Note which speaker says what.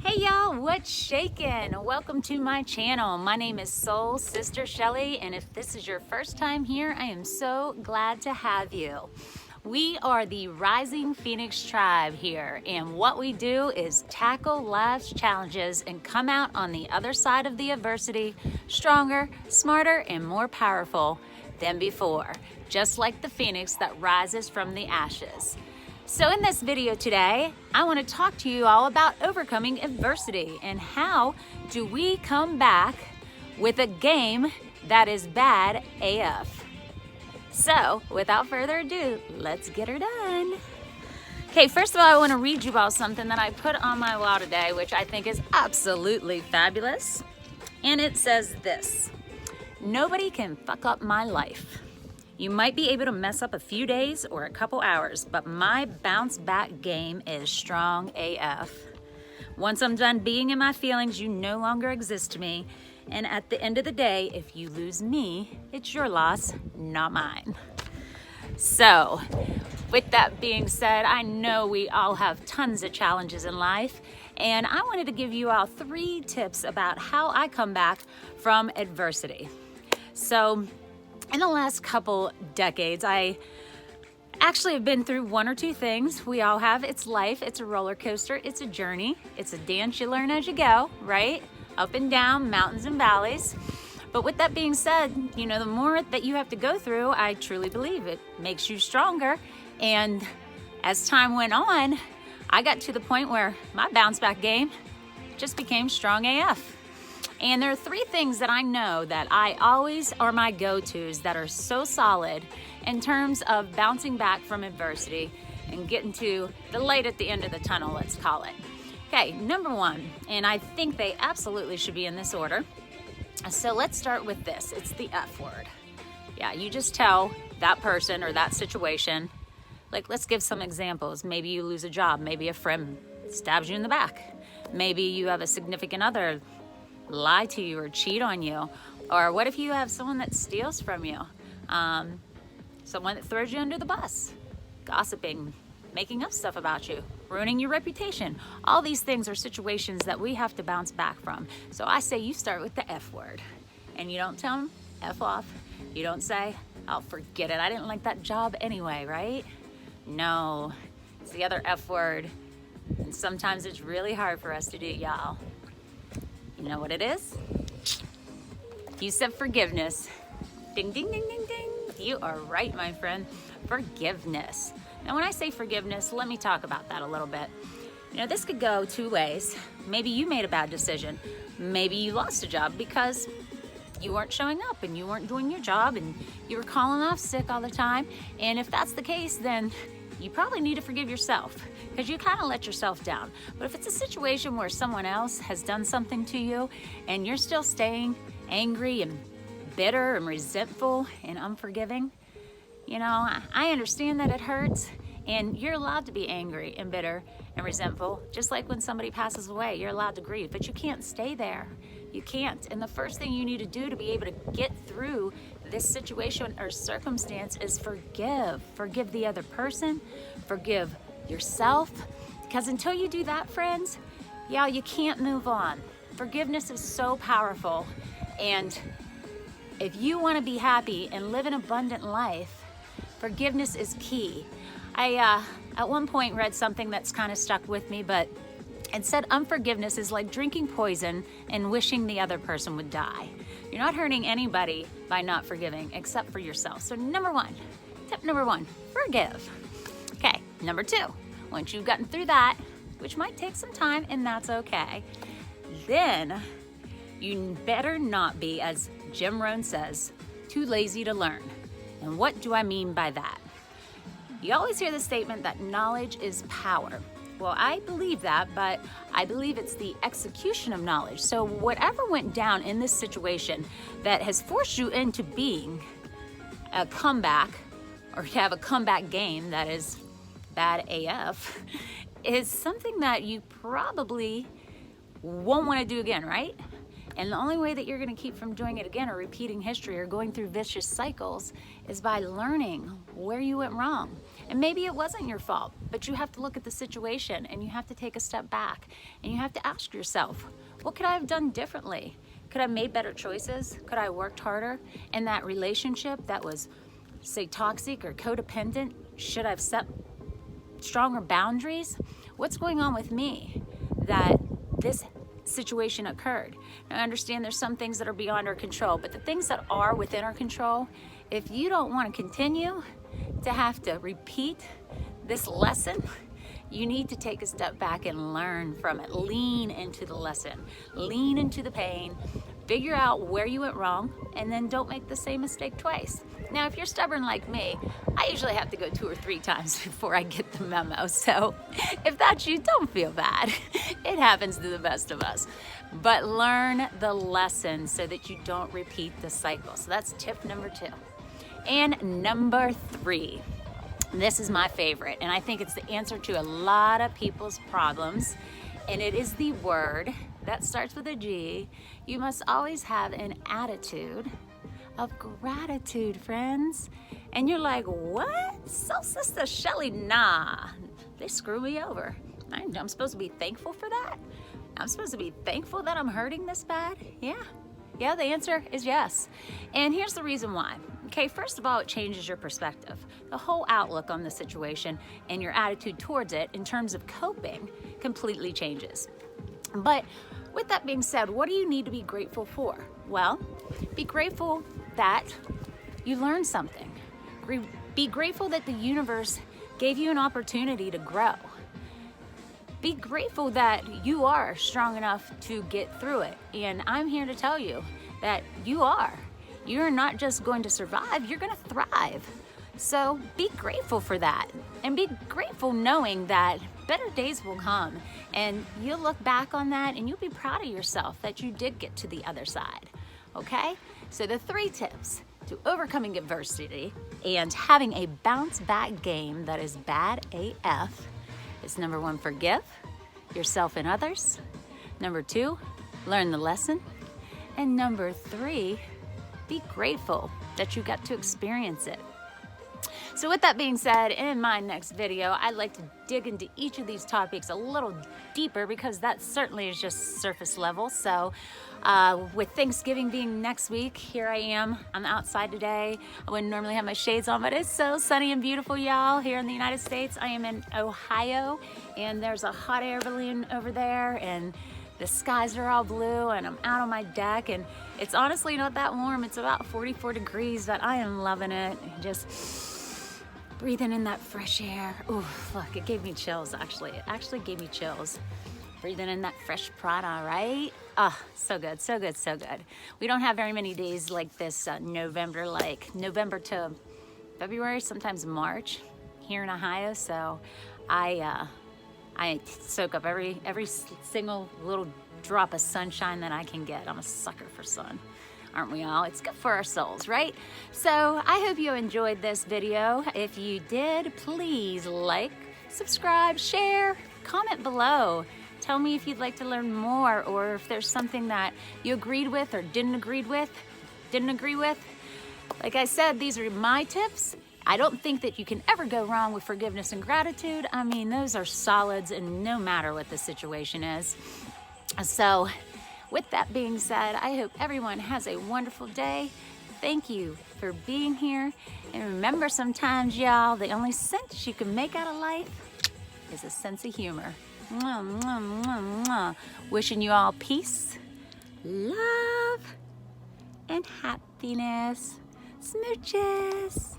Speaker 1: Hey y'all, what's shaking? Welcome to my channel. My name is SoulSisterShelley, and if this is your first time here, I am so glad to have you. We are the Rising Phoenix Tribe here, and what we do is tackle life's challenges and come out on the other side of the adversity stronger, smarter, and more powerful than before, just like the phoenix that rises from the ashes. So in this video today, I want to talk to you all about overcoming adversity and how do we come back with a game that is bad AF. So without further ado, let's get her done. Okay, first of all, I want to read you all something that I put on my wall today, which I think is absolutely fabulous. And it says this: nobody can fuck up my life. You might be able to mess up a few days or a couple hours, but my bounce back game is strong AF. Once I'm done being in my feelings, you no longer exist to me. And at the end of the day, if you lose me, it's your loss, not mine. So, with that being said, I know we all have tons of challenges in life, and I wanted to give you all 3 tips about how I come back from adversity. So, in the last couple decades, I actually have been through 1 or 2 things. We all have. It's life. It's a roller coaster. It's a journey. It's a dance you learn as you go, right? Up and down, mountains and valleys. But with that being said, you know, the more that you have to go through, I truly believe it makes you stronger. And as time went on, I got to the point where my bounce back game just became strong AF. And there are 3 things that I know that I always are my go-tos that are so solid in terms of bouncing back from adversity and getting to the light at the end of the tunnel, let's call it. Okay, number 1, and I think they absolutely should be in this order. So let's start with this. It's the F word. Yeah, you just tell that person or that situation, like let's give some examples. Maybe you lose a job. Maybe a friend stabs you in the back. Maybe you have a significant other lie to you or cheat on you. Or what if you have someone that steals from you? Someone that throws you under the bus, gossiping, making up stuff about you, ruining your reputation. All these things are situations that we have to bounce back from. So I say you start with the F word, and you don't tell them F off. You don't say, oh, forget it, I didn't like that job anyway, right? No, it's the other F word, and sometimes it's really hard for us to do, y'all. You know what it is? You said forgiveness. Ding, ding, ding, ding, ding. You are right, my friend. Forgiveness. Now, when I say forgiveness, let me talk about that a little bit. You know, this could go 2 ways. Maybe you made a bad decision. Maybe you lost a job because you weren't showing up and you weren't doing your job and you were calling off sick all the time. And if that's the case, then you probably need to forgive yourself because you kind of let yourself down. But if it's a situation where someone else has done something to you and you're still staying angry and bitter and resentful and unforgiving, you know, I understand that it hurts, and you're allowed to be angry and bitter and resentful, just like when somebody passes away, you're allowed to grieve, but you can't stay there. You can't. And the first thing you need to do to be able to get through this situation or circumstance is forgive. Forgive the other person, forgive yourself, because until you do that, friends, yeah, you can't move on. Forgiveness is so powerful, and if you want to be happy and live an abundant life, forgiveness is key. I at one point read something that's kind of stuck with me, but it said unforgiveness is like drinking poison and wishing the other person would die. You're not hurting anybody by not forgiving except for yourself. So tip number 1, forgive. Okay, number 2, once you've gotten through that, which might take some time, and that's okay, then you better not be, as Jim Rohn says, too lazy to learn. And what do I mean by that? You always hear the statement that knowledge is power. Well, I believe that, but I believe it's the execution of knowledge. So whatever went down in this situation that has forced you into being a comeback, or to have a comeback game that is bad AF, is something that you probably won't want to do again, right? And the only way that you're going to keep from doing it again or repeating history or going through vicious cycles is by learning where you went wrong. And maybe it wasn't your fault, but you have to look at the situation and you have to take a step back and you have to ask yourself, what could I have done differently? Could I have made better choices? Could I have worked harder? In that relationship that was, say, toxic or codependent, should I have set stronger boundaries? What's going on with me that this situation occurred? Now, I understand there's some things that are beyond our control, but the things that are within our control, if you don't want to continue to have to repeat this lesson, you need to take a step back and learn from it. Lean into the lesson, lean into the pain, figure out where you went wrong, and then don't make the same mistake twice. Now, if you're stubborn like me, I usually have to go 2 or 3 times before I get the memo. So if that's you, don't feel bad. It happens to the best of us. But learn the lesson so that you don't repeat the cycle. So that's tip number 2. And number 3, this is my favorite, and I think it's the answer to a lot of people's problems, and it is the word that starts with a G. You must always have an attitude of gratitude, friends. And you're like, what? SoulSisterShelley, nah, they screw me over. I'm supposed to be thankful for that? I'm supposed to be thankful that I'm hurting this bad? Yeah, the answer is yes. And here's the reason why. Okay, first of all, it changes your perspective. The whole outlook on the situation and your attitude towards it in terms of coping completely changes. But with that being said, what do you need to be grateful for? Well, be grateful that you learned something. Be grateful that the universe gave you an opportunity to grow. Be grateful that you are strong enough to get through it. And I'm here to tell you that you are. You're not just going to survive, you're going to thrive. So be grateful for that. And be grateful knowing that better days will come. And you'll look back on that and you'll be proud of yourself that you did get to the other side. Okay? So the 3 tips to overcoming adversity and having a bounce back game that is bad AF is number 1, forgive yourself and others. Number 2, learn the lesson. And number 3, be grateful that you got to experience it. So with that being said, in my next video, I'd like to dig into each of these topics a little deeper because that certainly is just surface level. So with Thanksgiving being next week, here I am. I'm outside today. I wouldn't normally have my shades on, but it's so sunny and beautiful, y'all, here in the United States. I am in Ohio, and there's a hot air balloon over there, and the skies are all blue, and I'm out on my deck, and it's honestly not that warm. It's about 44 degrees, but I am loving it. Just breathing in that fresh air. Ooh, look, it gave me chills, actually. It actually gave me chills. Breathing in that fresh prana, right? Ah, so good, so good, so good. We don't have very many days like this November to February, sometimes March here in Ohio, so I soak up every single little drop of sunshine that I can get. I'm a sucker for sun, aren't we all? It's good for our souls, right? So I hope you enjoyed this video. If you did, please like, subscribe, share, comment below. Tell me if you'd like to learn more, or if there's something that you agreed with or didn't agree with. Like I said, these are my tips. I don't think that you can ever go wrong with forgiveness and gratitude. I mean, those are solids, and no matter what the situation is. So with that being said, I hope everyone has a wonderful day. Thank you for being here. And remember, sometimes, y'all, the only sense you can make out of life is a sense of humor. Mwah, mwah, mwah, mwah. Wishing you all peace, love, and happiness. Smooches.